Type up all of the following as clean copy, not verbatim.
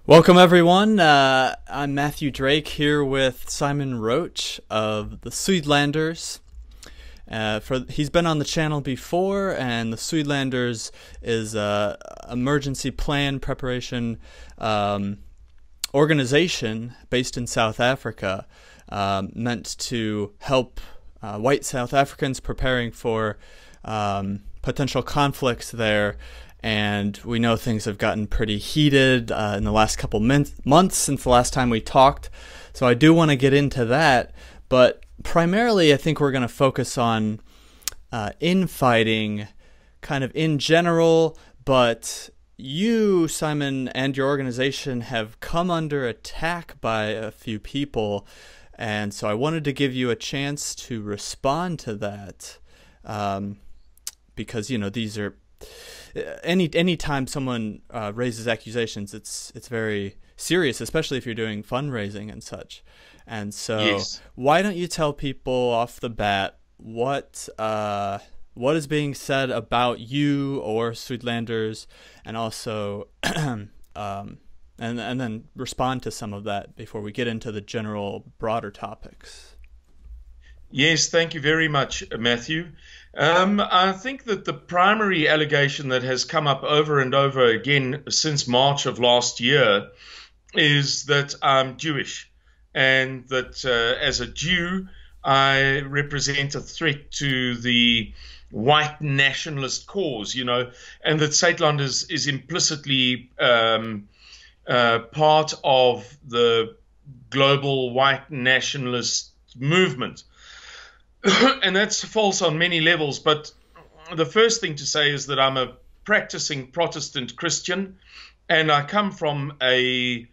Welcome, everyone. I'm Matthew Drake here with Simon Roche of the Suidlanders. He's been on the channel before, and the Suidlanders is a emergency plan preparation organization based in South Africa, meant to help white South Africans preparing for potential conflicts there. And we know things have gotten pretty heated in the last couple months since the last time we talked. So I do want to get into that. But primarily, I think we're going to focus on infighting kind of in general. But you, Simon, and your organization have come under attack by a few people. And so I wanted to give you a chance to respond to that. Because, you know, these are... Anytime someone raises accusations, it's very serious, especially if you're doing fundraising and such. And so, yes. Why don't you tell people off the bat what is being said about you or Suidlanders, and also and then respond to some of that before we get into the general broader topics. Yes, thank you very much, Matthew. I think that the primary allegation that has come up over and over again since March of last year is that I'm Jewish, and that as a Jew, I represent a threat to the white nationalist cause, you know, and that Suidland is implicitly part of the global white nationalist movement. And that's false on many levels, but the first thing to say is that I'm a practicing Protestant Christian, and I come from a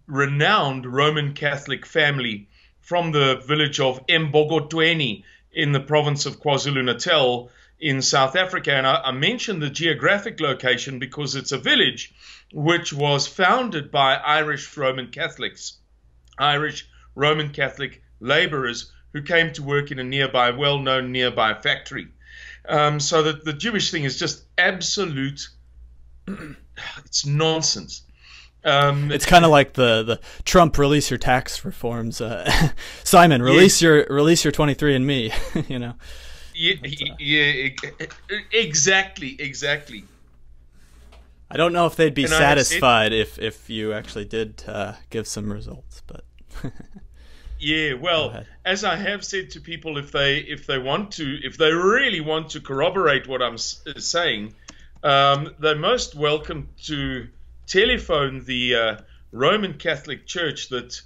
renowned Roman Catholic family from the village of Mbogotweni in the province of KwaZulu-Natal in South Africa. And I mention the geographic location because it's a village which was founded by Irish Roman Catholics, Irish Roman Catholic laborers who came to work in a well-known nearby factory. So that the Jewish thing is just absolute, it's nonsense. It's kind of like the Trump release your tax reforms. Simon, release your 23andMe, you know. Yeah, exactly. I don't know if they'd be satisfied if you actually did give some results, but... Yeah, well, as I have said to people, if they really want to corroborate what I'm saying, they're most welcome to telephone the Roman Catholic Church that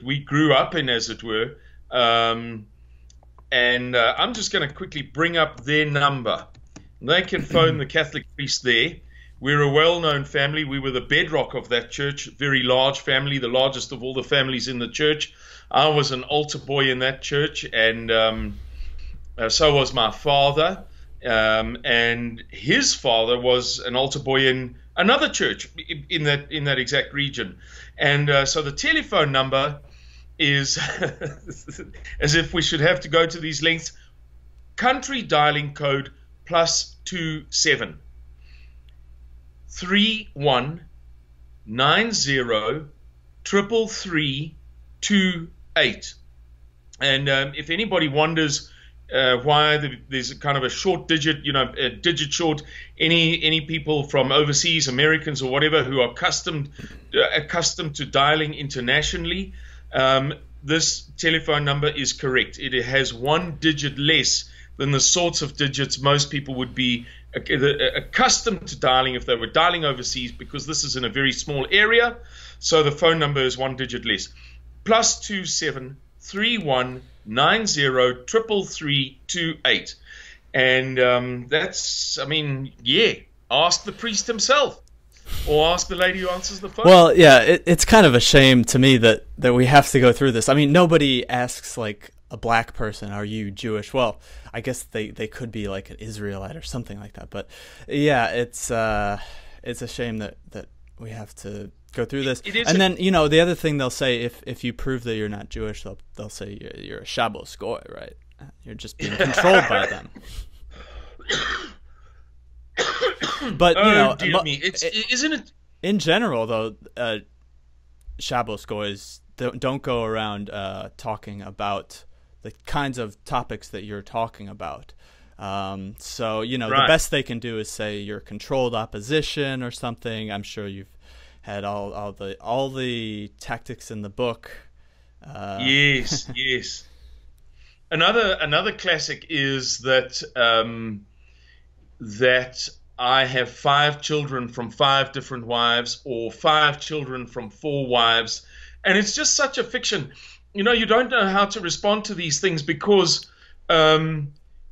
we grew up in, as it were, and I'm just going to quickly bring up their number. They can phone the Catholic priest there. We're a well-known family. We were the bedrock of that church, very large family, the largest of all the families in the church. I was an altar boy in that church, and so was my father. And his father was an altar boy in another church in that exact region. And so the telephone number is, as if we should have to go to these lengths, country dialing code +27 31903328. And if anybody wonders why there's a kind of a short digit, you know, a digit short, any people from overseas, Americans or whatever, who are accustomed to dialing internationally, this telephone number is correct. It has one digit less than the sorts of digits most people would be accustomed to dialing if they were dialing overseas, because this is in a very small area. So the phone number is one digit less. +27 31903328. And that's, I mean, yeah, ask the priest himself. Or ask the lady who answers the phone. Well, yeah, it's kind of a shame to me that we have to go through this. I mean, nobody asks, like, a black person, are you Jewish? Well, I guess they could be like an Israelite or something like that. But yeah, it's a shame that we have to go through this. And then, you know, the other thing they'll say, if you prove that you're not Jewish, they'll say you're a Shabbos Goy, right? You're just being controlled by them. But you know, dear me, isn't it? In general, though, Shabbos goys don't go around talking about the kinds of topics that you're talking about. So, you know, the best they can do is say you're controlled opposition or something. I'm sure you've had all the tactics in the book. Yes, yes. Another classic is that that I have 5 children from 5 different wives, or 5 children from 4 wives, and it's just such a fiction. You know, you don't know how to respond to these things because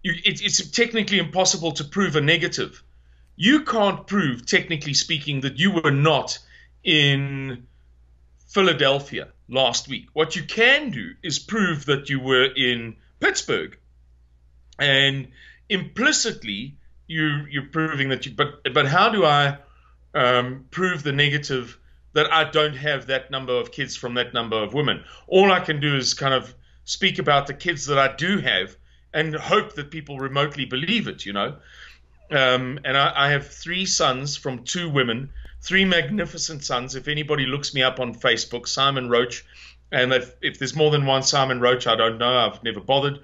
it's technically impossible to prove a negative. You can't prove, technically speaking, that you were not in Philadelphia last week. What you can do is prove that you were in Pittsburgh, and implicitly you're proving that you. But how do I prove the negative, that I don't have that number of kids from that number of women? All I can do is kind of speak about the kids that I do have and hope that people remotely believe it, you know. And I have 3 sons from 2 women, 3 magnificent sons. If anybody looks me up on Facebook, Simon Roche, and if there's more than one Simon Roche, I don't know. I've never bothered.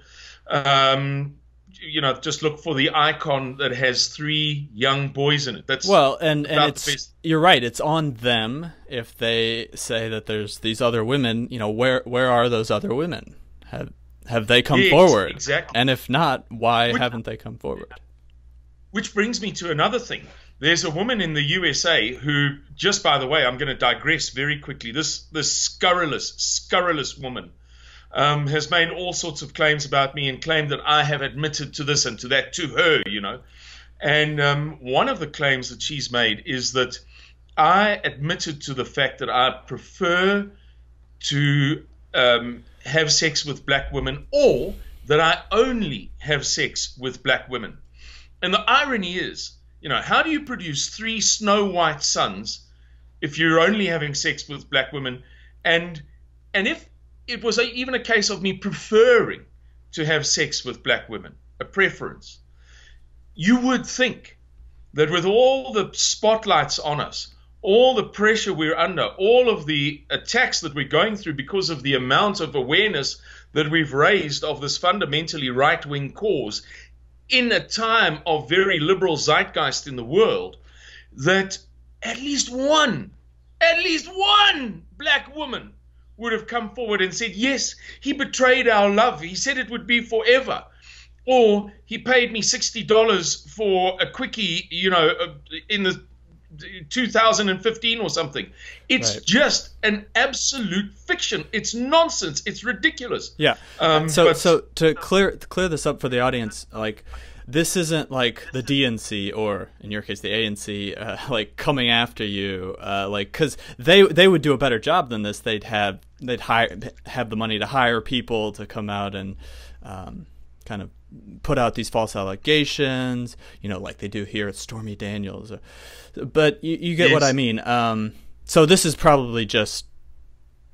You know, just look for the icon that has 3 young boys in it. That's and it's, you're right. It's on them if they say that there's these other women. You know, where are those other women? Have they come forward? Exactly. And if not, why haven't they come forward? Which brings me to another thing. There's a woman in the USA who, just by the way, I'm going to digress very quickly. This scurrilous woman has made all sorts of claims about me and claimed that I have admitted to this and to that to her, you know. And one of the claims that she's made is that I admitted to the fact that I prefer to have sex with black women, or that I only have sex with black women. And the irony is, you know, how do you produce 3 snow white sons if you're only having sex with black women? And if it was even a case of me preferring to have sex with black women, a preference, you would think that with all the spotlights on us, all the pressure we're under, all of the attacks that we're going through because of the amount of awareness that we've raised of this fundamentally right-wing cause in a time of very liberal zeitgeist in the world, that at least one black woman would have come forward and said, yes, he betrayed our love. He said it would be forever. Or he paid me $60 for a quickie, you know, in the 2015 or something. It's just an absolute fiction. It's nonsense. It's ridiculous. Yeah. So to clear this up for the audience, like, this isn't like the DNC, or in your case the ANC, like coming after you, like, because they would do a better job than this. They'd have the money to hire people to come out and kind of put out these false allegations, you know, like they do here at Stormy Daniels. But you get what I mean. So this is probably just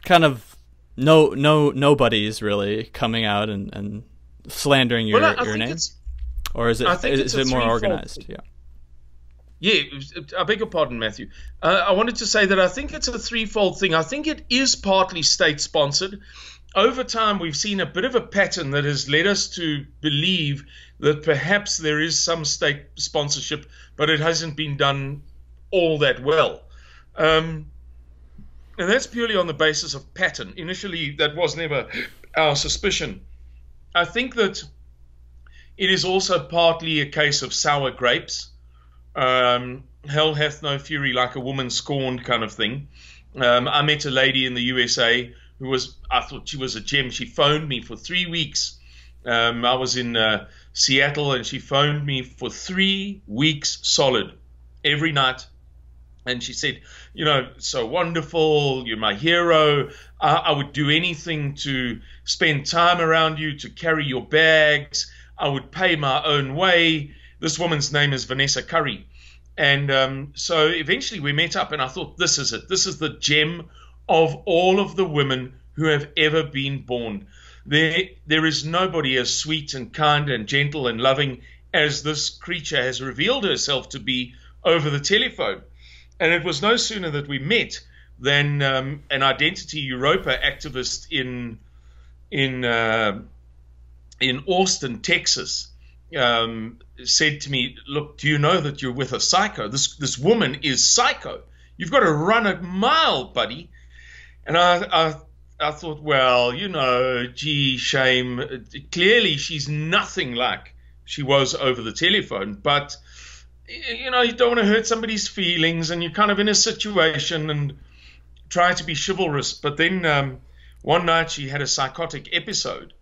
kind of nobody's really coming out and slandering your name. Or is it more organized? Yeah. Yeah, I beg your pardon, Matthew. I wanted to say that I think it's a threefold thing. I think it is partly state-sponsored. Over time, we've seen a bit of a pattern that has led us to believe that perhaps there is some state sponsorship, but it hasn't been done all that well. And that's purely on the basis of pattern. Initially, that was never our suspicion. I think that it is also partly a case of sour grapes. Hell hath no fury like a woman scorned kind of thing. I met a lady in the USA who I thought she was a gem. She phoned me for 3 weeks. I was in Seattle, and she phoned me for 3 weeks solid, every night. And she said, you know, so wonderful, you're my hero. I would do anything to spend time around you, to carry your bags. I would pay my own way. This woman's name is Vanessa Curry. And so eventually we met up, and I thought, this is it. This is the gem of all of the women who have ever been born. There is nobody as sweet and kind and gentle and loving as this creature has revealed herself to be over the telephone. And it was no sooner that we met than an Identity Europa activist in Austin, Texas, said to me, "Look, do you know that you're with a psycho? This woman is psycho. You've got to run a mile, buddy." And I thought, well, gee, shame. Clearly, she's nothing like she was over the telephone. But, you don't want to hurt somebody's feelings, and you're kind of in a situation and try to be chivalrous. But then one night she had a psychotic episode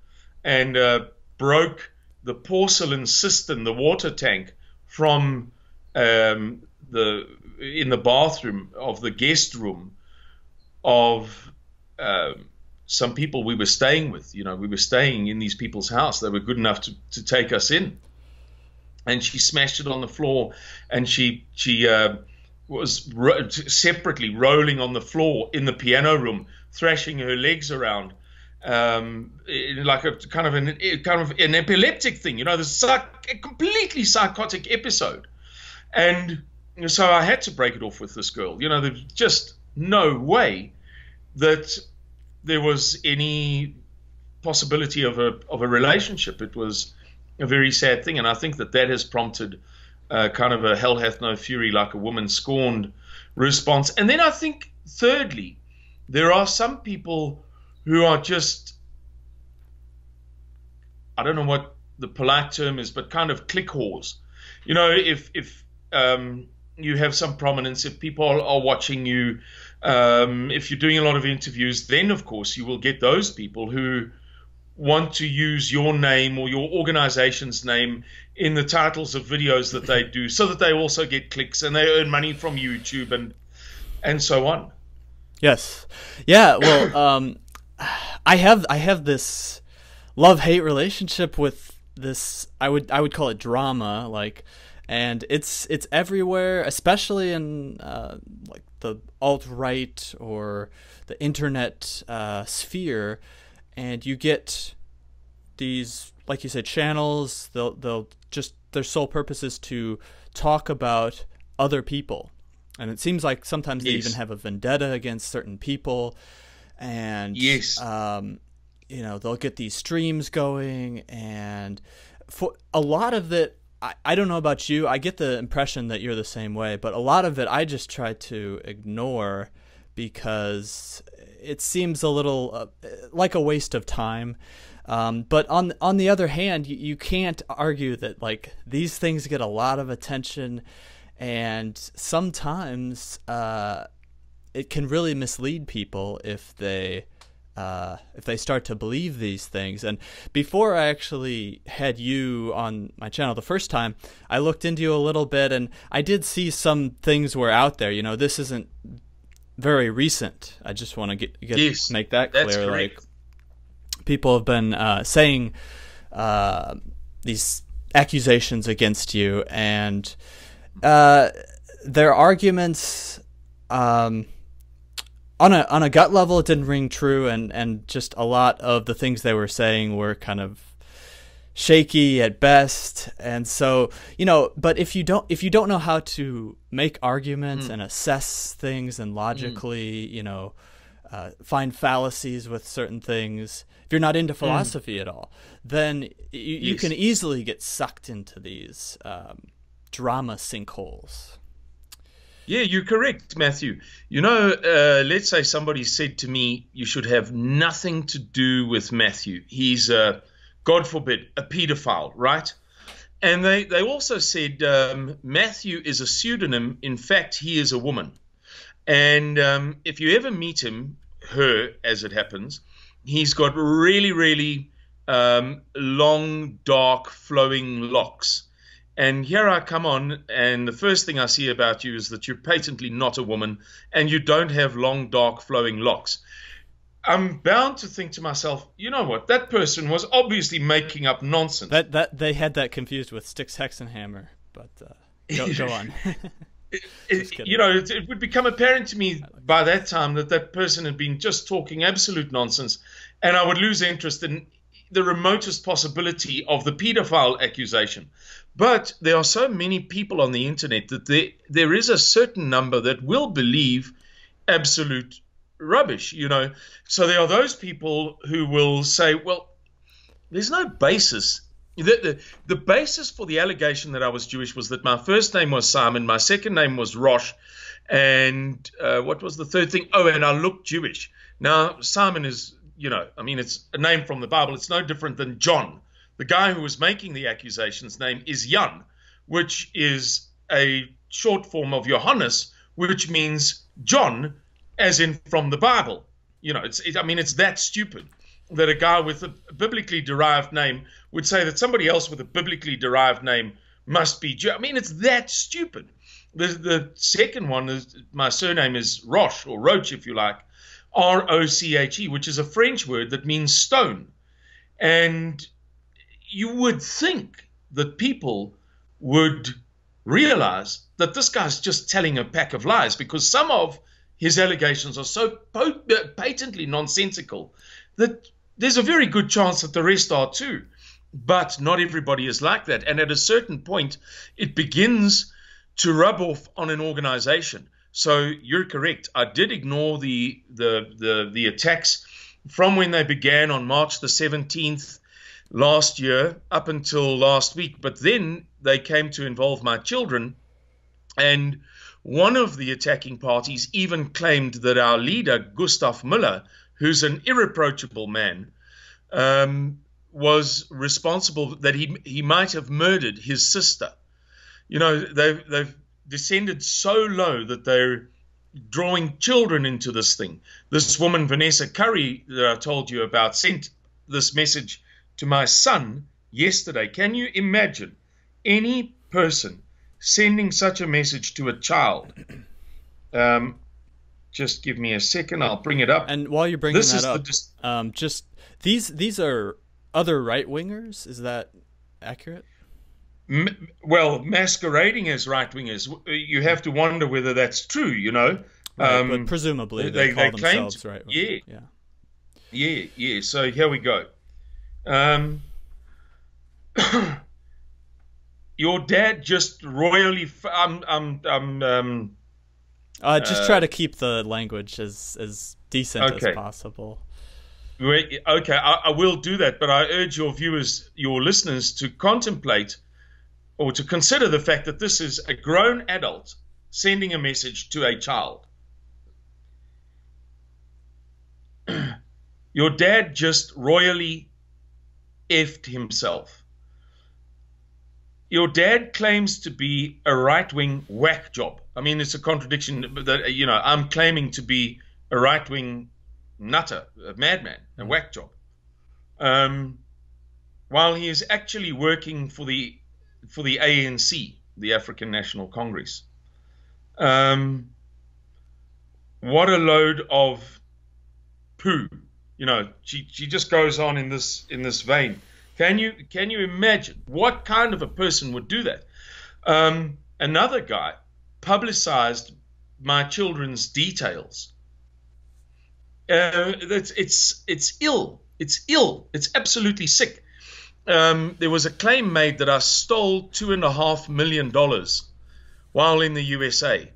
and broke the porcelain cistern, the water tank, from in the bathroom of the guest room of some people we were staying with. We were staying in these people's house. They were good enough to take us in. And she smashed it on the floor, and she was separately rolling on the floor in the piano room, thrashing her legs around, like a kind of an epileptic thing. This a completely psychotic episode. And so I had to break it off with this girl. There's just no way that there was any possibility of a relationship. It was a very sad thing, and I think that has prompted kind of a hell hath no fury like a woman scorned response. And then I think, thirdly, there are some people who are just, I don't know what the polite term is, but kind of click whores. If you have some prominence, if people are watching you, if you're doing a lot of interviews, then of course you will get those people who want to use your name or your organization's name in the titles of videos that they do, so that they also get clicks and they earn money from YouTube and so on. Yes. Yeah. Well, I have this love-hate relationship with this. I would call it drama, and it's everywhere, especially in like the alt-right or the internet sphere. And you get these, like you said, channels. They'll just, their sole purpose is to talk about other people, and it seems like sometimes they even have a vendetta against certain people. And they'll get these streams going, and for a lot of it, I don't know about you, I get the impression that you're the same way, but a lot of it I just try to ignore because it seems a little like a waste of time. But on the other hand, you can't argue that these things get a lot of attention, and sometimes it can really mislead people if they start to believe these things. And before I actually had you on my channel the first time, I looked into you a little bit, and I did see some things were out there. This isn't very recent. I just want to make that clear. That's correct. People have been saying these accusations against you, and their arguments on a gut level, it didn't ring true, and just a lot of the things they were saying were kind of shaky at best. And so, but if you don't know how to make arguments and assess things and logically, find fallacies with certain things, if you're not into philosophy at all, then you can easily get sucked into these drama sinkholes. Yeah, you're correct, Matthew. Let's say somebody said to me, you should have nothing to do with Matthew. He's, God forbid, a pedophile, right? And they also said Matthew is a pseudonym. In fact, he is a woman. And if you ever meet him, her, as it happens, he's got really, really long, dark, flowing locks. And here I come on, and the first thing I see about you is that you're patently not a woman, and you don't have long, dark, flowing locks. I'm bound to think to myself, you know what? That person was obviously making up nonsense. That they had that confused with Styx Hexenhammer, but go on. It would become apparent to me by that time that person had been just talking absolute nonsense, and I would lose interest in the remotest possibility of the pedophile accusation. But there are so many people on the internet that there is a certain number that will believe absolute rubbish, you know. So there are those people who will say, well, there's no basis. The basis for the allegation that I was Jewish was that my first name was Simon, my second name was Roche, and what was the third thing? Oh, and I looked Jewish. Now, Simon is, you know, I mean, it's a name from the Bible. It's no different than John. The guy who was making the accusation's name is Jan, which is a short form of Johannes, which means John, as in from the Bible. You know, it's that stupid that a guy with a biblically derived name would say that somebody else with a biblically derived name must be Jew. I mean, it's that stupid. The second one is, my surname is Roche, or Roche, if you like, Roche, which is a French word that means stone. And you would think that people would realize that this guy's just telling a pack of lies, because some of his allegations are so patently nonsensical that there's a very good chance that the rest are too. But not everybody is like that. And at a certain point, it begins to rub off on an organization. So you're correct. I did ignore the attacks from when they began on March the 17th last year up until last week. But then they came to involve my children. And one of the attacking parties even claimed that our leader, Gustav Müller, who's an irreproachable man, was responsible, that he might have murdered his sister. You know, they've descended so low that they're drawing children into this thing. This woman, Vanessa Curry, that I told you about, sent this message to my son yesterday. Can you imagine any person sending such a message to a child? Just give me a second. I'll bring it up. And while you're bringing that up, just these are other right-wingers. Is that accurate? Well, masquerading as right-wingers, you have to wonder whether that's true, you know. Right, but presumably they call themselves right-wingers. Yeah. So here we go. Your dad just royally... just try to keep the language as decent as possible. Okay, I will do that, but I urge your viewers, your listeners, to contemplate or to consider the fact that this is a grown adult sending a message to a child. Your dad just royally effed himself. Your dad claims to be a right-wing whack job. I mean, it's a contradiction that, you know, I'm claiming to be a right-wing nutter, a madman, a whack job, while he is actually working for the ANC, the African National Congress. What a load of poo! You know, she just goes on in this vein. Can you imagine what kind of a person would do that? Another guy publicized my children's details. It's ill. It's ill. It's absolutely sick. There was a claim made that I stole $2.5 million while in the USA.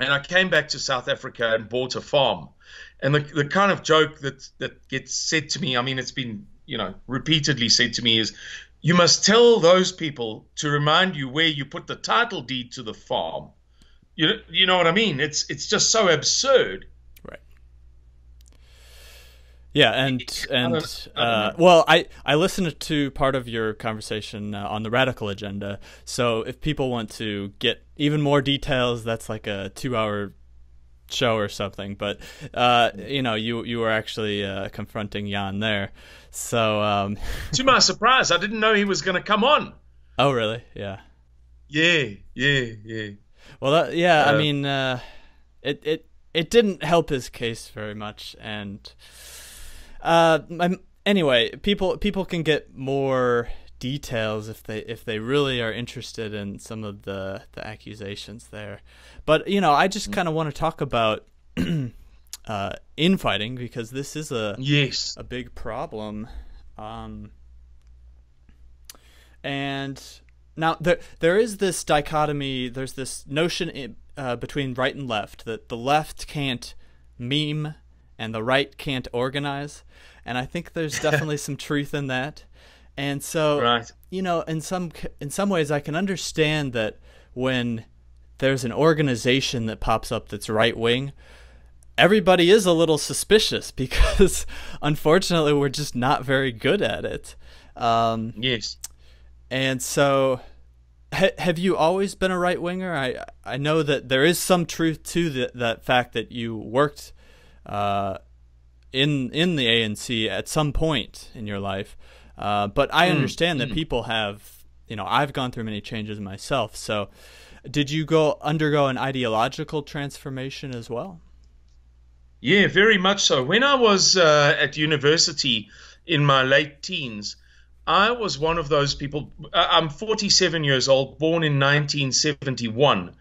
And I came back to South Africa and bought a farm. And the kind of joke that gets said to me, I mean, it's been, you know, repeatedly said to me, is you must tell those people to remind you where you put the title deed to the farm. You know what I mean? It's just so absurd. Right. Yeah, well, I listened to part of your conversation on the Radical Agenda. So if people want to get even more details, that's like a 2-hour show or something. But you know, you were actually confronting Jan there. So to my surprise, I didn't know he was going to come on. Oh, really? Yeah. Yeah. Well, I mean, it didn't help his case very much, and anyway, people can get more details if they really are interested in some of the accusations there. But you know, I just kind of want to talk about infighting, because this is a big problem, and Now, there is this dichotomy, there's this notion between right and left, that the left can't meme and the right can't organize. And I think there's definitely some truth in that. And so, right. In some ways, I can understand that when there's an organization that pops up that's right wing, everybody is a little suspicious because, unfortunately, we're just not very good at it. Yes. And so, have you always been a right winger? I know that there is some truth to that fact that you worked in the ANC at some point in your life, but I understand that people have. I've gone through many changes myself. So, did you undergo an ideological transformation as well? Yeah, very much so. When I was at university in my late teens, I was one of those people. I'm 47 years old, born in 1971,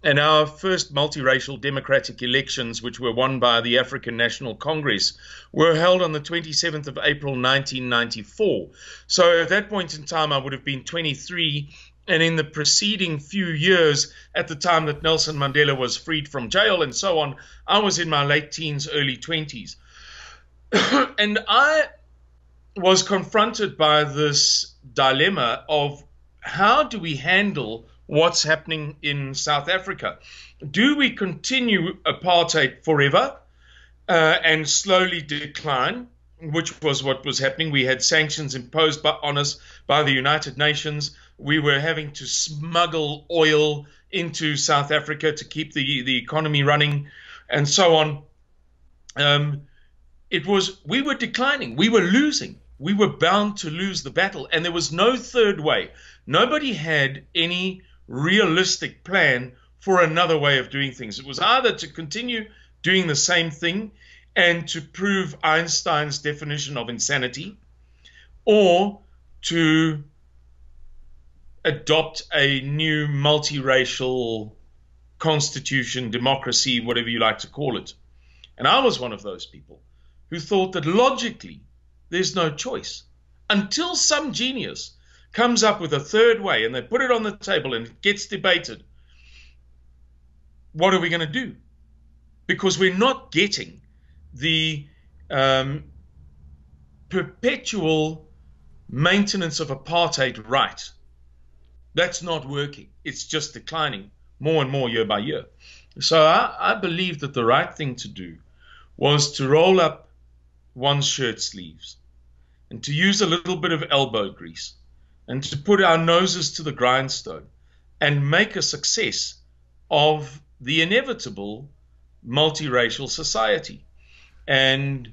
and our first multiracial democratic elections, which were won by the African National Congress, were held on the 27th of April, 1994. So at that point in time, I would have been 23, and in the preceding few years, at the time that Nelson Mandela was freed from jail and so on, I was in my late teens, early 20s. And I was confronted by this dilemma of how do we handle what's happening in South Africa? Do we continue apartheid forever and slowly decline, which was what was happening? We had sanctions imposed on us by the United Nations. We were having to smuggle oil into South Africa to keep the economy running and so on. We were declining. We were losing. We were bound to lose the battle, and there was no third way. Nobody had any realistic plan for another way of doing things. It was either to continue doing the same thing and to prove Einstein's definition of insanity, or to adopt a new multiracial constitution, democracy, whatever you like to call it. And I was one of those people who thought that logically there's no choice until some genius comes up with a third way and they put it on the table and it gets debated. What are we going to do? Because we're not getting the perpetual maintenance of apartheid right. That's not working. It's just declining more and more year by year. So I believe that the right thing to do was to roll up one's shirt sleeves and to use a little bit of elbow grease and to put our noses to the grindstone and make a success of the inevitable multiracial society. And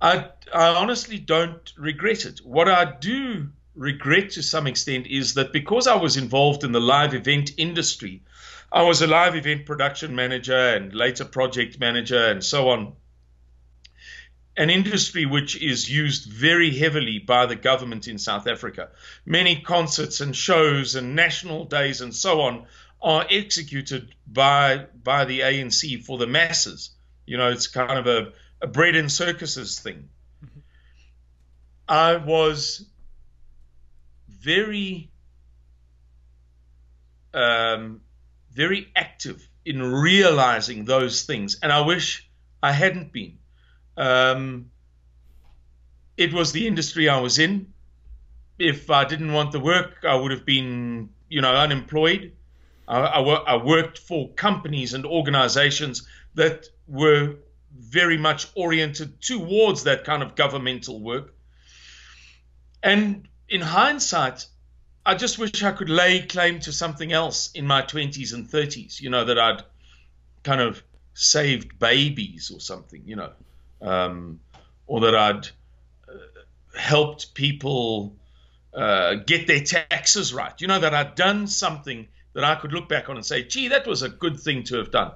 I honestly don't regret it. What I do regret to some extent is that because I was involved in the live event industry, I was a live event production manager and later project manager and so on, an industry which is used very heavily by the government in South Africa. Many concerts and shows and national days and so on are executed by the ANC for the masses. It's kind of a bread and circuses thing. Mm-hmm. I was very, very active in realizing those things, and I wish I hadn't been. It was the industry I was in. If I didn't want the work, I would have been, unemployed. I worked for companies and organizations that were very much oriented towards that kind of governmental work. And in hindsight, I just wish I could lay claim to something else in my 20s and 30s, that I'd kind of saved babies or something, or that I'd helped people get their taxes right, that I'd done something that I could look back on and say, gee, that was a good thing to have done.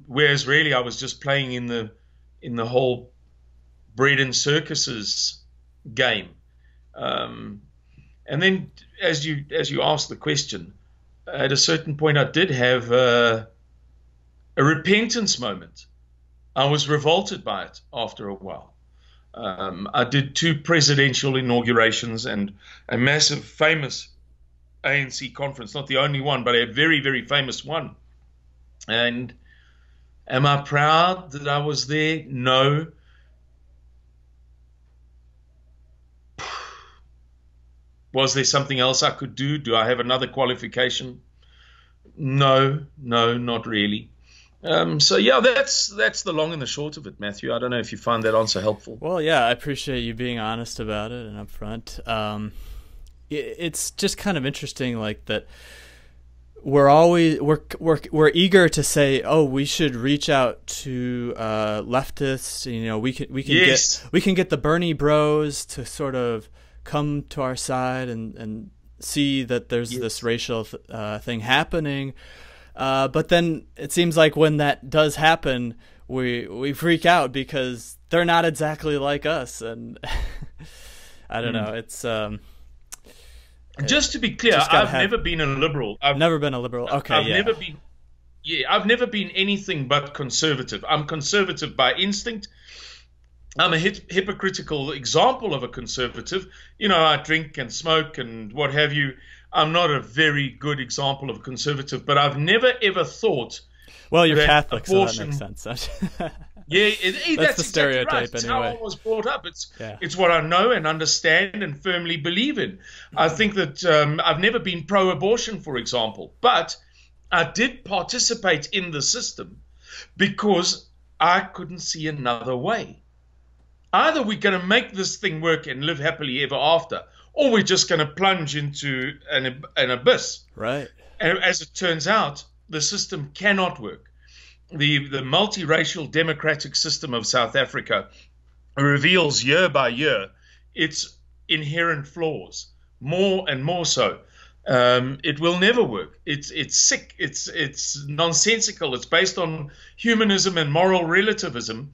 Whereas really I was just playing in the whole bread and circuses game. And then as you asked the question, at a certain point I did have a repentance moment. I was revolted by it after a while. I did 2 presidential inaugurations and a massive famous ANC conference, not the only one, but a very, very famous one. And am I proud that I was there? No. Was there something else I could do? Do I have another qualification? No, not really. So yeah, that's the long and the short of it, Matthew. I don't know if you find that answer helpful. Well, yeah, I appreciate you being honest about it and upfront. It's just kind of interesting, like that. We're eager to say, oh, we should reach out to leftists. You know, we can get the Bernie bros to sort of come to our side and see that there's this racial thing happening. But then it seems like when that does happen, we freak out because they're not exactly like us, and I don't know. It's just to be clear, I've never been a liberal. I've never been a liberal. Okay, I've never been anything but conservative. I'm conservative by instinct. I'm a hypocritical example of a conservative. You know, I drink and smoke and what have you. I'm not a very good example of a conservative, but I've never ever thought. Well, you're Catholic, so that makes sense. Yeah, that's the stereotype. Exactly right. It's anyway. how I was brought up. It's what I know and understand and firmly believe in. I think that I've never been pro-abortion, for example, but I did participate in the system because I couldn't see another way. Either we're going to make this thing work and live happily ever after, or we're just going to plunge into an abyss. Right. And as it turns out, the system cannot work. The multiracial democratic system of South Africa reveals year by year its inherent flaws, more and more so. It will never work. It's sick. It's nonsensical. It's based on humanism and moral relativism,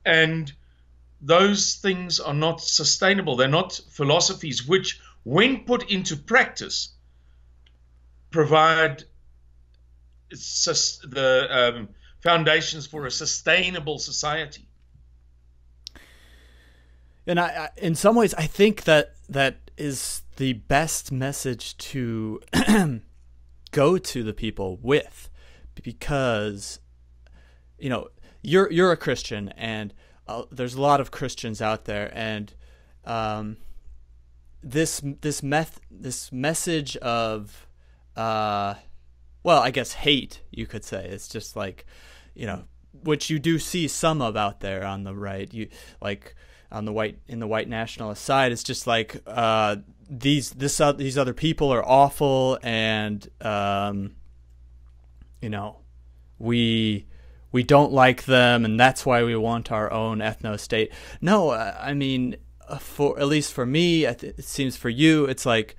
and those things are not sustainable. They're not philosophies which, when put into practice, provide the foundations for a sustainable society. And I in some ways, I think that is the best message to go to the people with, because, you know, you're a Christian, and there's a lot of Christians out there, and this message of well, I guess hate, you could say. It's just like, you know, which you do see some of out there on the right. You like on the white nationalist side. It's just like these other people are awful, and you know, we don't like them, and that's why we want our own ethno-state. No, I mean, at least for me, it seems for you, it's like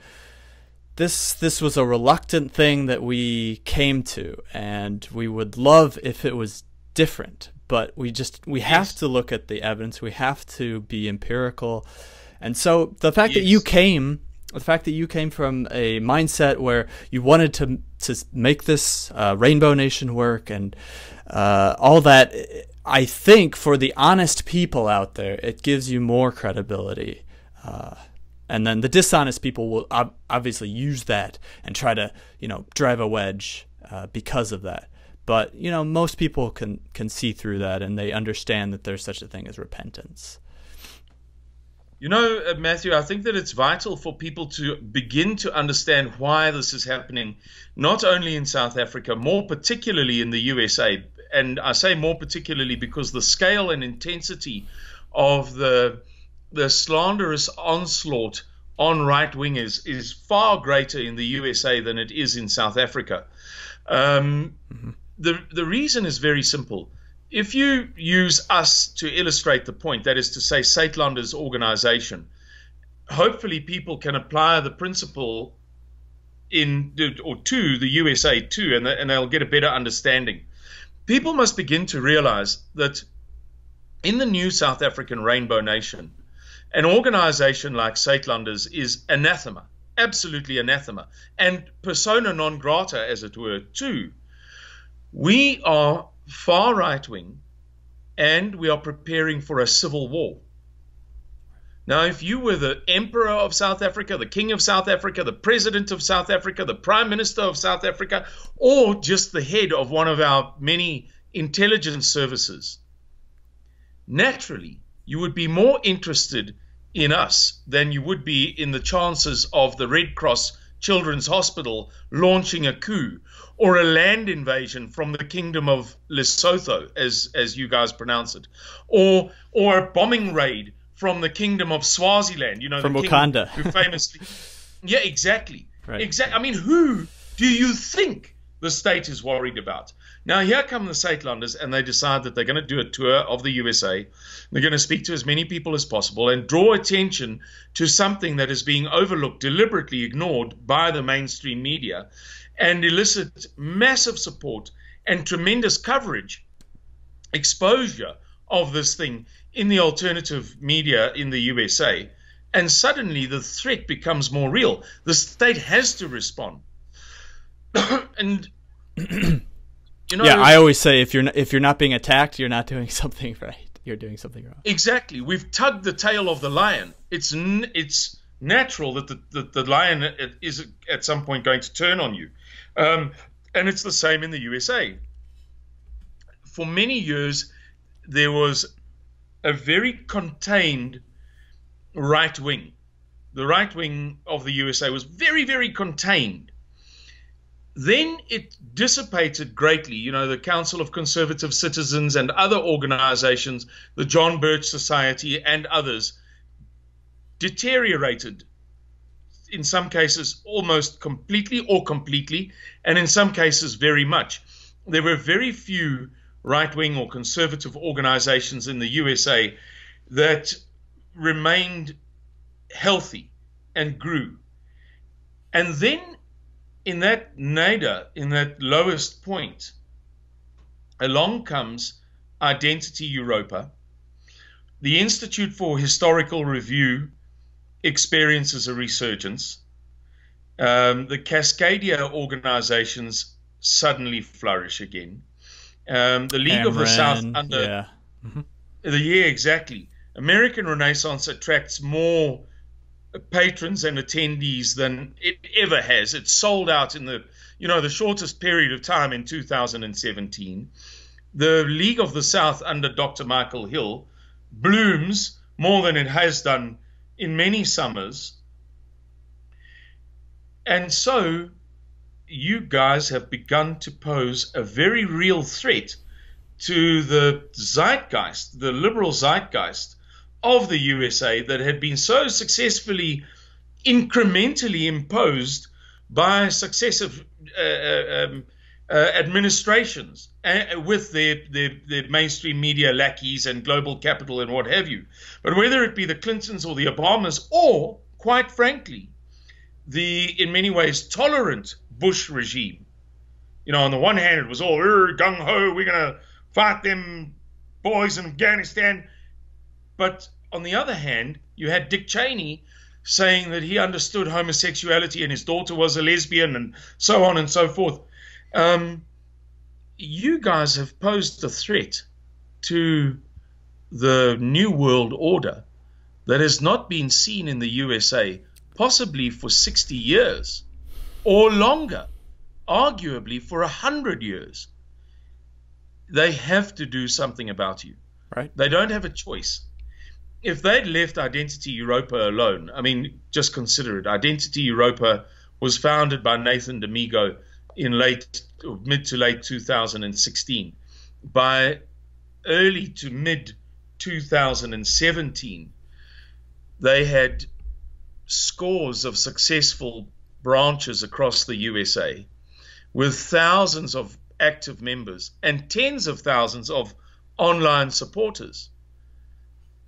this was a reluctant thing that we came to, and we would love if it was different, but we have to look at the evidence. We have to be empirical. And so the fact that you came from a mindset where you wanted to make this Rainbow Nation work and all that, I think for the honest people out there, it gives you more credibility. And then the dishonest people will obviously use that and try to, you know, drive a wedge because of that. But, you know, most people can see through that, and they understand that there's such a thing as repentance. You know, Matthew, I think that it's vital for people to begin to understand why this is happening, not only in South Africa, more particularly in the USA. And I say more particularly because the scale and intensity of the slanderous onslaught on right-wingers is far greater in the USA than it is in South Africa. The reason is very simple. If you use us to illustrate the point, that is to say Saitlander's organization, hopefully people can apply the principle to the USA too, and they'll get a better understanding. People must begin to realize that in the new South African Rainbow Nation, an organization like Saitlander's is anathema, absolutely anathema, and persona non grata, as it were, too. We are far right-wing, and we are preparing for a civil war. Now, if you were the Emperor of South Africa, the King of South Africa, the President of South Africa, the Prime Minister of South Africa, or just the head of one of our many intelligence services, naturally, you would be more interested in us than you would be in the chances of the Red Cross Children's Hospital launching a coup, or a land invasion from the Kingdom of Lesotho, as you guys pronounce it, or a bombing raid from the Kingdom of Swaziland, from the Wakanda, king who famously, yeah, exactly, right. Exactly. I mean, who do you think the state is worried about? Now, here come the Saitlanders, and they decide that they're going to do a tour of the USA. They're going to speak to as many people as possible and draw attention to something that is being overlooked, deliberately ignored by the mainstream media, and elicit massive support and tremendous coverage, exposure of this thing in the alternative media in the USA. And suddenly the threat becomes more real. The state has to respond. And I always say if you're not being attacked, you're not doing something right. You're doing something wrong. Exactly. We've tugged the tail of the lion. It's natural that the lion is at some point going to turn on you. And it's the same in the USA. For many years, there was a very contained right wing. The right wing of the USA was very, very contained. Then it dissipated greatly. The Council of Conservative Citizens and other organizations, the John Birch Society and others, deteriorated, in some cases almost completely, and in some cases very much. There were very few right-wing or conservative organizations in the USA that remained healthy and grew. And then in that nadir, in that lowest point, along comes Identity Europa. The Institute for Historical Review experiences a resurgence. The Cascadia organizations suddenly flourish again. The League of the South under exactly. American Renaissance attracts more patrons and attendees than it ever has. It's sold out in the shortest period of time in 2017. The League of the South under Dr. Michael Hill blooms more than it has done in many summers. And so you guys have begun to pose a very real threat to the zeitgeist, the liberal zeitgeist of the USA that had been so successfully incrementally imposed by successive administrations with their mainstream media lackeys and global capital and what have you. But whether it be the Clintons or the Obamas, or, quite frankly, the, in many ways, tolerant Bush regime. On the one hand, it was all gung-ho, we're going to fight them boys in Afghanistan. But on the other hand, you had Dick Cheney saying that he understood homosexuality and his daughter was a lesbian and so on and so forth. You guys have posed a threat to the New World Order that has not been seen in the USA possibly for 60 years or longer, arguably for 100 years. They have to do something about you. Right. They don't have a choice. If they'd left Identity Europa alone, I mean, just consider it. Identity Europa was founded by Nathan D'Amigo in mid to late 2016. By early to mid 2017, they had scores of successful branches across the USA with thousands of active members and tens of thousands of online supporters.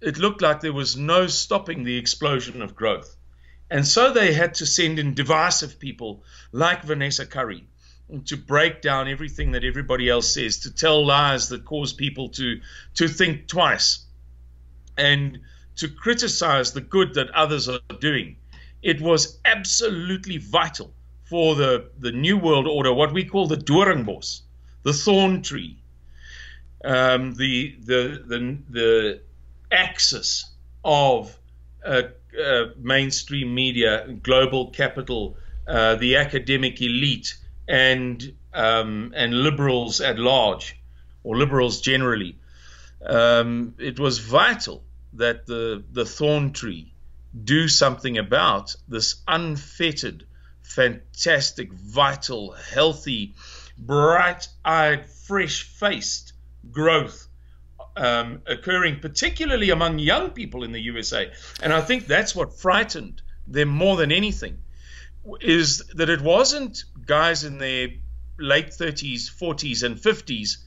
It looked like there was no stopping the explosion of growth. And so they had to send in divisive people like Vanessa Curry to break down everything that everybody else says, to tell lies that cause people to think twice, and to criticize the good that others are doing. It was absolutely vital for the New World Order, what we call the Doringbos, the thorn tree, the axis of mainstream media, global capital, the academic elite, and liberals at large, or liberals generally. It was vital that the thorn tree do something about this unfettered, fantastic, vital, healthy, bright-eyed, fresh-faced growth occurring particularly among young people in the USA. And I think that's what frightened them more than anything, is that it wasn't guys in their late 30s, 40s, and 50s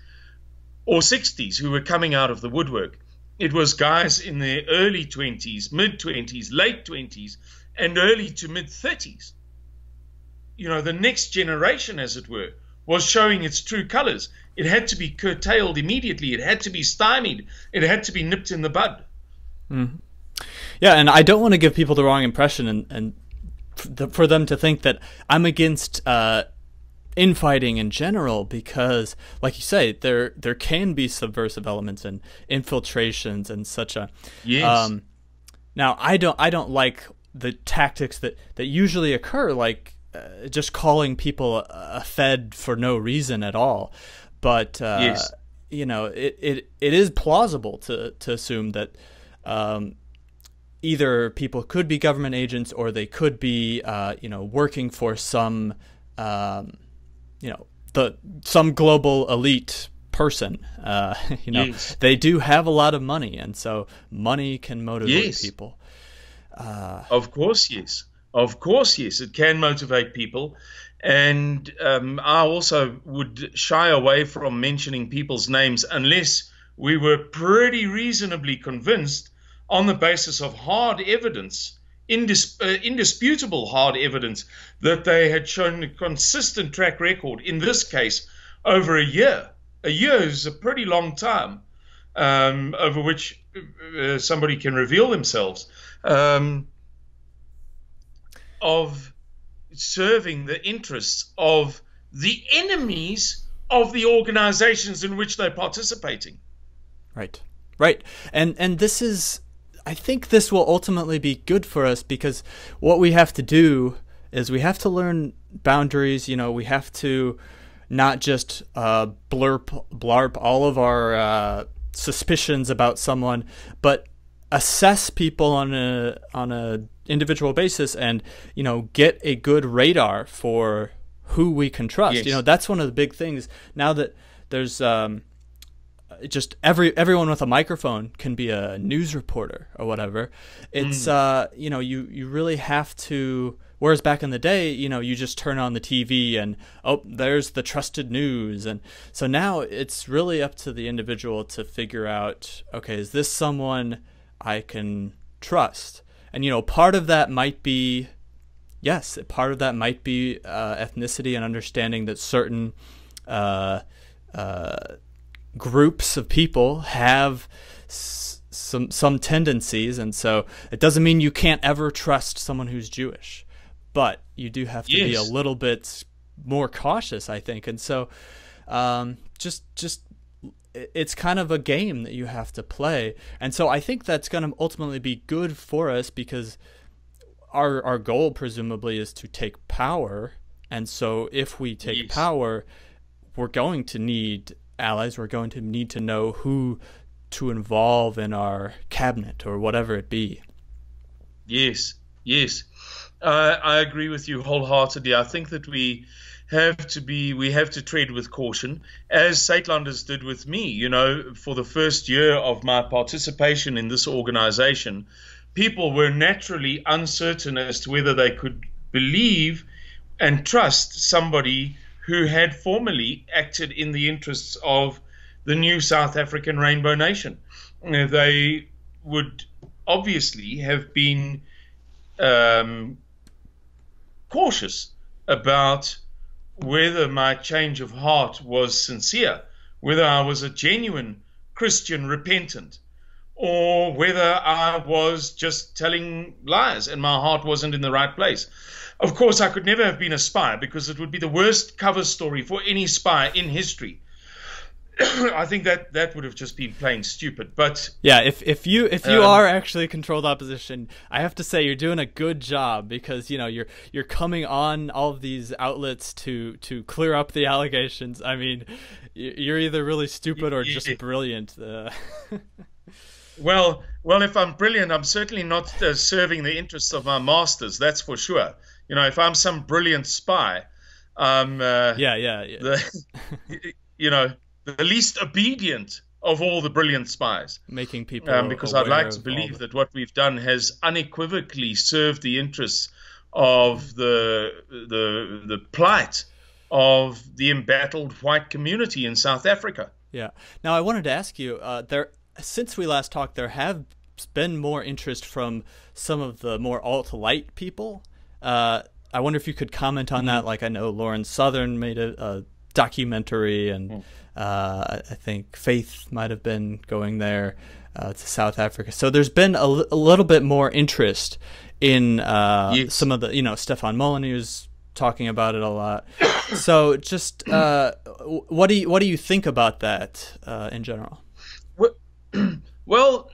or 60s who were coming out of the woodwork. It was guys in their early 20s, mid-20s, late 20s, and early to mid-30s. You know, the next generation, as it were, was showing its true colors. It had to be curtailed immediately. It had to be stymied. It had to be nipped in the bud. Mm-hmm. Yeah, and I don't want to give people the wrong impression and for them to think that I'm against infighting in general, because, like you say, there can be subversive elements and infiltrations and such a. Yes. Now, I don't like the tactics that usually occur, like just calling people a Fed for no reason at all. But yes. You know, it is plausible to assume that either people could be government agents, or they could be working for some some global elite person. Yes. They do have a lot of money, and so money can motivate yes. people. Of course, yes. Of course, yes. It can motivate people. And I also would shy away from mentioning people's names unless we were pretty reasonably convinced, on the basis of hard evidence, indisputable hard evidence, that they had shown a consistent track record, in this case, over a year. A year is a pretty long time over which somebody can reveal themselves, of serving the interests of the enemies of the organizations in which they're participating. Right. And this is, I think this will ultimately be good for us, because what we have to do is we have to learn boundaries. We have to not just blarp all of our suspicions about someone, but assess people on a individual basis, and get a good radar for who we can trust. Yes. That's one of the big things now, that there's just everyone with a microphone can be a news reporter or whatever. It's you really have to, whereas back in the day, you just turn on the TV and there's the trusted news. And so now it's really up to the individual to figure out, okay, is this someone I can trust? And part of that might be ethnicity, and understanding that certain groups of people have some tendencies, and so it doesn't mean you can't ever trust someone who's Jewish, but you do have to yes. be a little bit more cautious, I think. And so just it's kind of a game that you have to play. And so I think that's going to ultimately be good for us, because our goal presumably is to take power. And so if we take yes. power, we're going to need allies. We're going to need to know who to involve in our cabinet or whatever it be. Yes. I agree with you wholeheartedly. I think that we have to tread with caution, as Saitlanders did with me. For the first year of my participation in this organization, people were naturally uncertain as to whether they could believe and trust somebody who had formerly acted in the interests of the new South African Rainbow Nation. They would obviously have been cautious about whether my change of heart was sincere, whether I was a genuine Christian repentant, or whether I was just telling lies and my heart wasn't in the right place. Of course, I could never have been a spy, because it would be the worst cover story for any spy in history. I think that would have just been plain stupid. But yeah, if you are actually controlled opposition, I have to say you're doing a good job, because you're coming on all of these outlets to clear up the allegations. I mean, you're either really stupid or just brilliant. Well, if I'm brilliant, I'm certainly not serving the interests of my masters. That's for sure. If I'm some brilliant spy, the least obedient of all the brilliant spies, making people because I'd like to believe that what we've done has unequivocally served the interests of the plight of the embattled white community in South Africa. Yeah. Now, I wanted to ask you, since we last talked, there have been more interest from some of the more alt-light people. I wonder if you could comment on that. Like, I know Lauren Southern made a documentary, and I think Faith might have been going there to South Africa. So there's been a little bit more interest in some of the, Stefan Molyneux's talking about it a lot. So just what do you think about that in general? Well,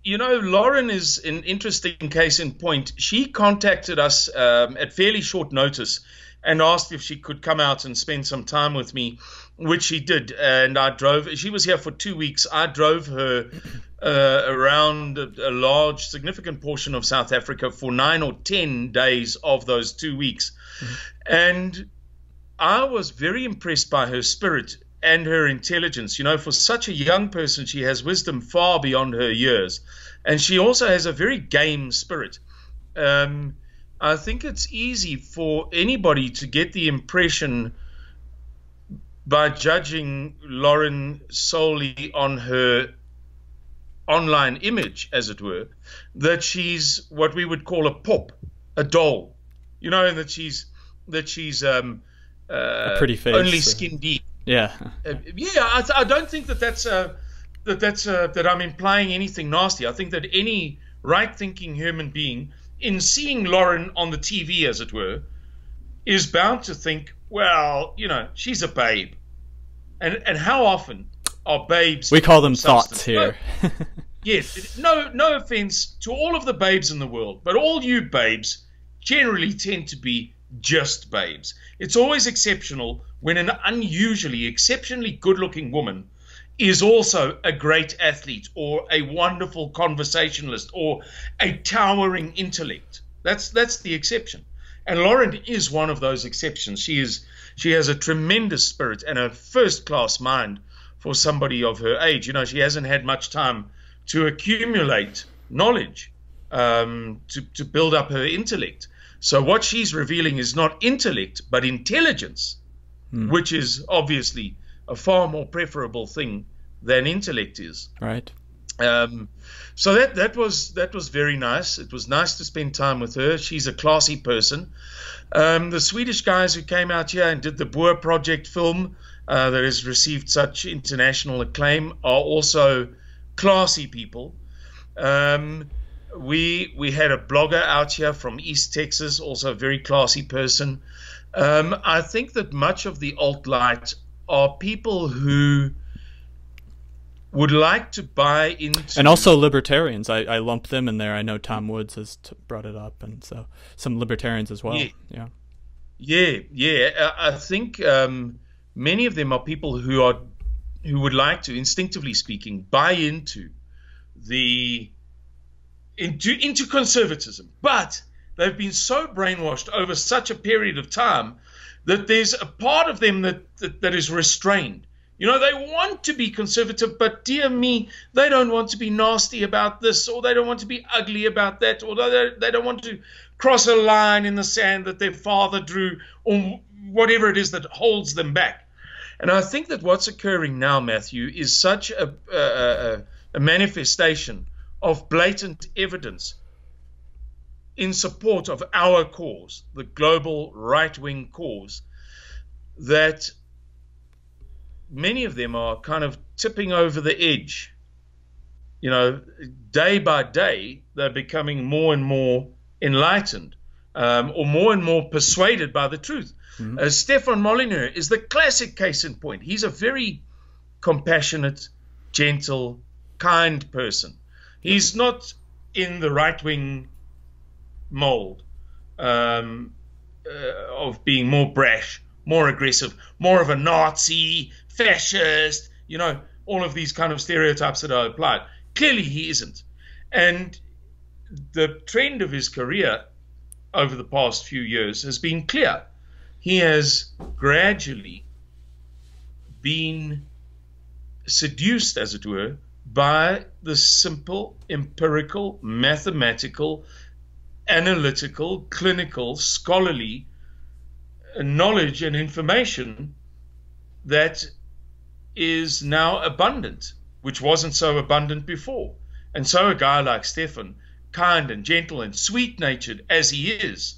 Lauren is an interesting case in point. She contacted us at fairly short notice and asked if she could come out and spend some time with me, which she did. And she was here for 2 weeks. I drove her around a large, significant portion of South Africa for 9 or 10 days of those 2 weeks. Mm-hmm. And I was very impressed by her spirit and her intelligence. For such a young person, she has wisdom far beyond her years. And she also has a very game spirit. I think it's easy for anybody to get the impression, by judging Lauren solely on her online image, as it were, that she's what we would call a pop, a doll, and that she's a pretty face, only skin deep. Yeah. I don't think that I'm implying anything nasty. I think that any right-thinking human being, in seeing Lauren on the TV, as it were, is bound to think, well, she's a babe. And how often are babes... We call them thoughts here. Yes. No offense to all of the babes in the world, but all you babes generally tend to be just babes. It's always exceptional when an unusually, exceptionally good-looking woman is also a great athlete or a wonderful conversationalist or a towering intellect. That's the exception. And Lauren is one of those exceptions. She has a tremendous spirit and a first-class mind for somebody of her age. She hasn't had much time to accumulate knowledge, to build up her intellect. So what she's revealing is not intellect, but intelligence, which is obviously a far more preferable thing than intellect is. Right. So that was very nice. It was nice to spend time with her. She's a classy person. The Swedish guys who came out here and did the Boer Project film that has received such international acclaim are also classy people. We had a blogger out here from East Texas, also a very classy person. I think that much of the alt-light are people who would like to buy into... And also libertarians. I lump them in there. I know Tom Woods has brought it up, and so some libertarians as well. Yeah. I think many of them are people who would like to, instinctively speaking, buy into conservatism. But they've been so brainwashed over such a period of time that there's a part of them that is restrained. They want to be conservative, but dear me, they don't want to be nasty about this, or they don't want to be ugly about that, or they don't want to cross a line in the sand that their father drew, or whatever it is that holds them back. And I think that what's occurring now, Matthew, is such a manifestation of blatant evidence in support of our cause, the global right-wing cause, that many of them are kind of tipping over the edge. Day by day, they're becoming more and more enlightened, or more and more persuaded by the truth. Mm-hmm. Stefan Molyneux is the classic case in point. He's a very compassionate, gentle, kind person. He's not in the right-wing mold of being more brash, more aggressive, more of a Nazi, fascist, all of these kind of stereotypes that are applied. Clearly he isn't. And the trend of his career over the past few years has been clear. He has gradually been seduced, as it were, by the simple, empirical, mathematical, analytical, clinical, scholarly knowledge and information that is now abundant, which wasn't so abundant before. And so a guy like Stefan, kind and gentle and sweet-natured as he is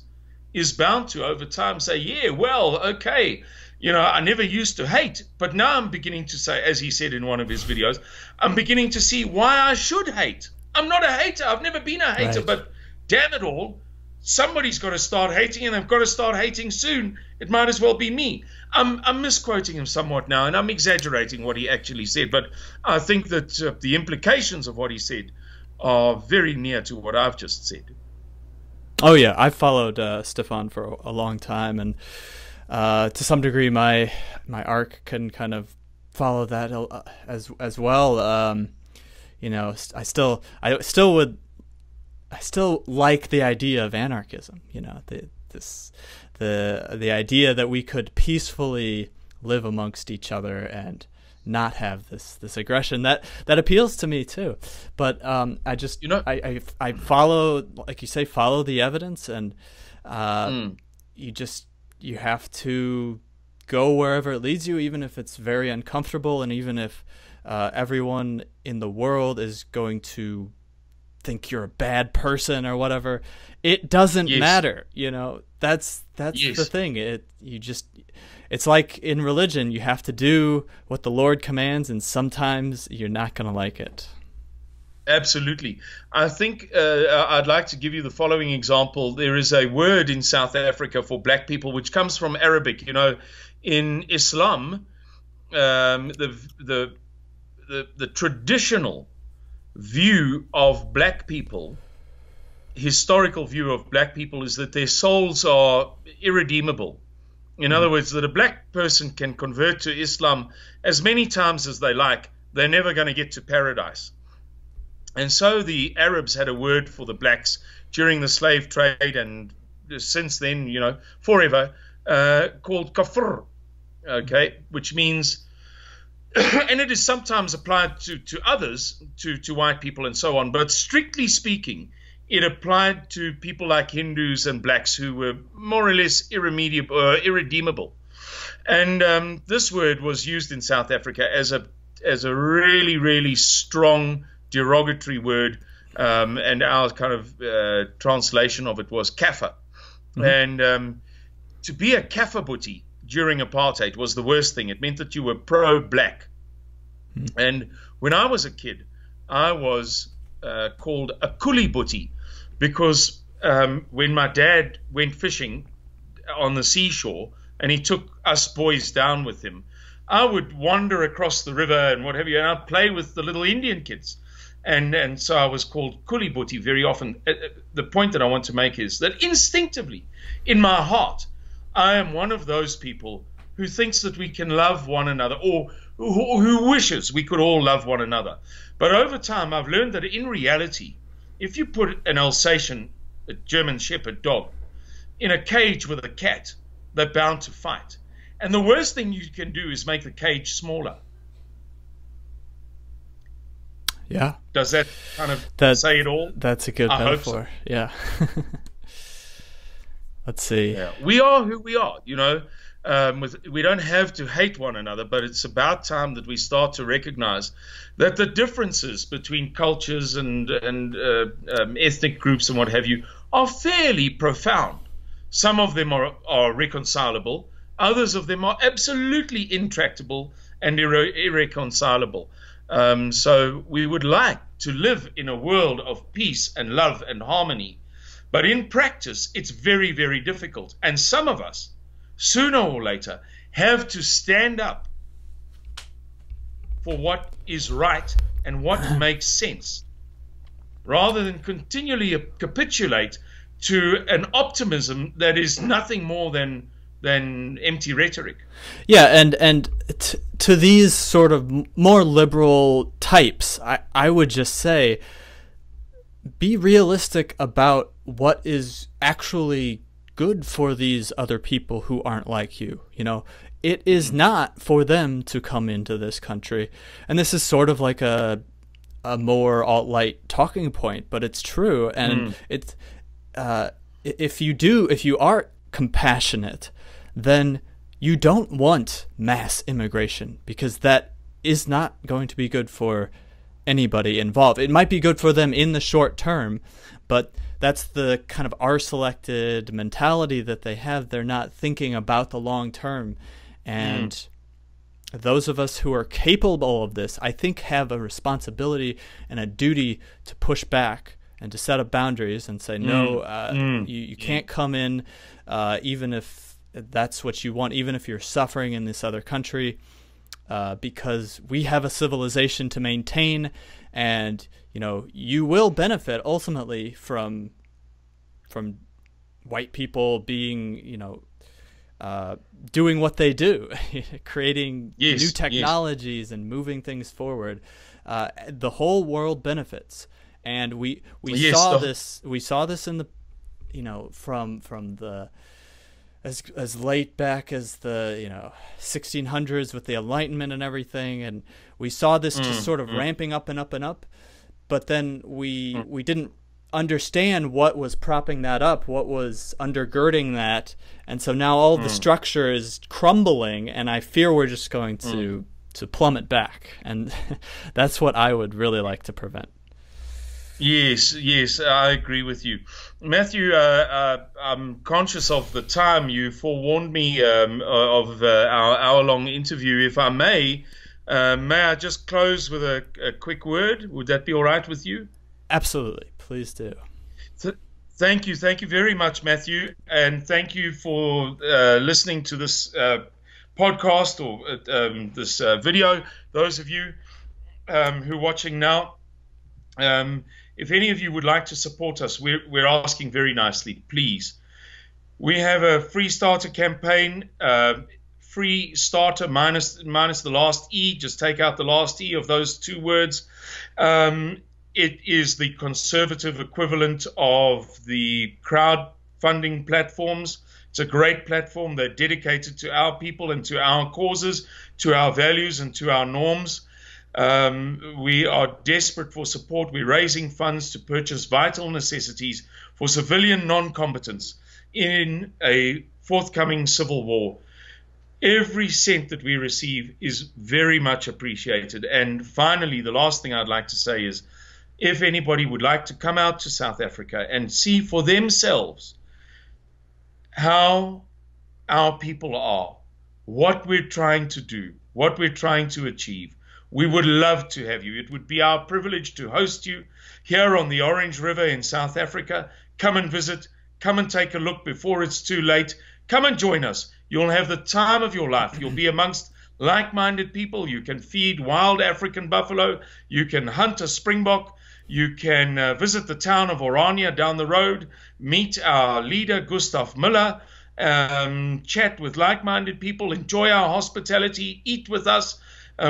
bound to, over time, say, yeah, well, okay, I never used to hate, but now I'm beginning to say, as he said in one of his videos, I'm beginning to see why I should hate. I'm not a hater. I've never been a hater, right. But damn it all, somebody's got to start hating, and they've got to start hating soon. It might as well be me. I'm misquoting him somewhat now, and I'm exaggerating what he actually said, but I think that the implications of what he said are very near to what I've just said. Oh yeah, I've followed Stefan for a long time, and to some degree my arc can kind of follow that as well. I still like the idea of anarchism. The idea that we could peacefully live amongst each other and not have this aggression that appeals to me too. But I just I follow, like you say, follow the evidence, and you have to go wherever it leads you, even if it's very uncomfortable, and even if everyone in the world is going to think you're a bad person or whatever. It doesn't matter. That's the thing. It's like in religion, you have to do what the Lord commands, and sometimes you're not going to like it. Absolutely. I think I'd like to give you the following example. There is a word in South Africa for black people which comes from Arabic. In Islam, the traditional view of black people, historical view of black people, is that their souls are irredeemable. In other words, that a black person can convert to Islam as many times as they like, they're never going to get to paradise. And so the Arabs had a word for the blacks during the slave trade, and since then, forever, called kafir, okay, which means, and it is sometimes applied to others, to white people and so on, but strictly speaking, it applied to people like Hindus and blacks who were more or less irredeemable. And this word was used in South Africa as a really, really strong derogatory word, and our kind of translation of it was kafir. Mm-hmm. And to be a kafir buti during apartheid was the worst thing. It meant that you were pro-black. Mm-hmm. And when I was a kid, I was called a kuli buti, because when my dad went fishing on the seashore and he took us boys down with him, I would wander across the river and what have you, and I'd play with the little Indian kids. And so I was called kuli buti very often. The point that I want to make is that instinctively, in my heart, I am one of those people who thinks that we can love one another, or who wishes we could all love one another. But over time, I've learned that in reality, if you put an Alsatian, a German Shepherd dog, in a cage with a cat, they're bound to fight. And the worst thing you can do is make the cage smaller. Yeah. Does that kind of say it all? That's a good metaphor. So. Yeah. Let's see. Yeah. We are who we are, we don't have to hate one another, but it's about time that we start to recognize that the differences between cultures and ethnic groups and what have you are fairly profound. Some of them are reconcilable. Others of them are absolutely intractable and irreconcilable. So we would like to live in a world of peace and love and harmony. But in practice, it's very, very difficult. And some of us, sooner or later, have to stand up for what is right and what makes sense, rather than continually capitulate to an optimism that is nothing more than empty rhetoric. Yeah, and to these sort of more liberal types, I would just say, be realistic about what is actually good for these other people who aren't like you. It is not for them to come into this country. And this is sort of like a more alt-right talking point, but it's true. And it's if you are compassionate, then you don't want mass immigration, because that is not going to be good for anybody involved. It might be good for them in the short term, but that's the kind of R-selected mentality that they have. They're not thinking about the long term. And those of us who are capable of this, I think, have a responsibility and a duty to push back and to set up boundaries and say, no, you can't come in, even if that's what you want, even if you're suffering in this other country, because we have a civilization to maintain, and you will benefit ultimately from white people being doing what they do, creating new technologies and moving things forward. The whole world benefits, and we saw this in the from the as late back as the 1600s with the Enlightenment and everything, and we saw this just sort of ramping up and up and up. But then we didn't understand what was propping that up, what was undergirding that, and so now all the structure is crumbling, and I fear we're just going to plummet back, and that's what I would really like to prevent. Yes, I agree with you, Matthew. I'm conscious of the time. You forewarned me of our hour-long interview. If I may I just close with a quick word? Would that be all right with you? Absolutely, please do. Thank you very much, Matthew, and thank you for listening to this podcast or this video. Those of you who are watching now, if any of you would like to support us, we're asking very nicely, please. We have a free starter campaign, free starter minus the last E, just take out the last E of those two words. It is the conservative equivalent of the crowdfunding platforms. It's a great platform. They're dedicated to our people and to our causes, to our values and to our norms. We are desperate for support. We're raising funds to purchase vital necessities for civilian non-combatants in a forthcoming civil war. Every cent that we receive is very much appreciated. And finally, the last thing I'd like to say is, if anybody would like to come out to South Africa and see for themselves how our people are, what we're trying to do, what we're trying to achieve, we would love to have you. It would be our privilege to host you here on the Orange River in South Africa. Come and visit. Come and take a look before it's too late. Come and join us. You'll have the time of your life. You'll be amongst like-minded people. You can feed wild African buffalo. You can hunt a springbok. You can visit the town of Orania down the road, meet our leader, Gustav Miller, chat with like-minded people, enjoy our hospitality, eat with us.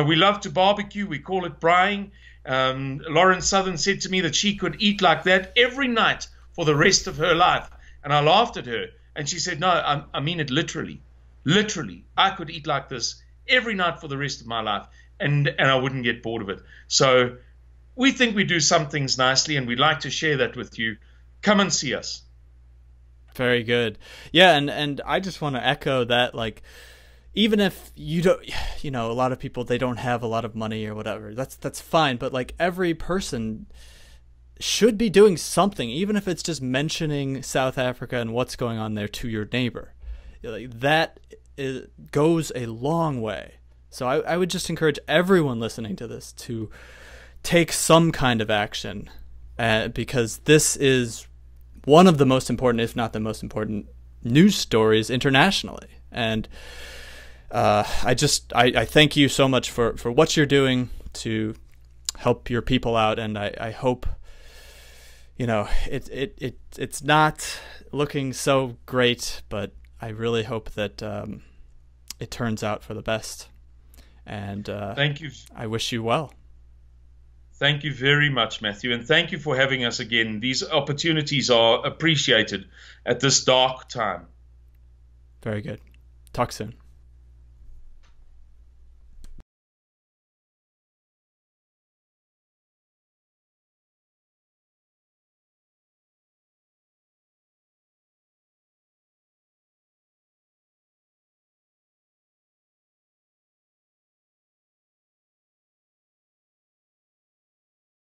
We love to barbecue. We call it braaiing. Lauren Southern said to me that she could eat like that every night for the rest of her life. And I laughed at her. And she said, no, I mean it literally. Literally, I could eat like this every night for the rest of my life, and I wouldn't get bored of it. So we think we do some things nicely, and we'd like to share that with you. Come and see us. Very good. Yeah, and I just want to echo that, like, even if you don't, a lot of people, they don't have a lot of money or whatever, that's fine. But like, every person should be doing something, even if it's just mentioning South Africa and what's going on there to your neighbor. Like, that goes a long way. So I would just encourage everyone listening to this to take some kind of action, because this is one of the most important, if not the most important, news stories internationally. And I thank you so much for what you're doing to help your people out, and I hope, you know, it's not looking so great, but I really hope that it turns out for the best. And thank you. I wish you well. Thank you very much, Matthew, and thank you for having us again. These opportunities are appreciated at this dark time. Very good. Talk soon.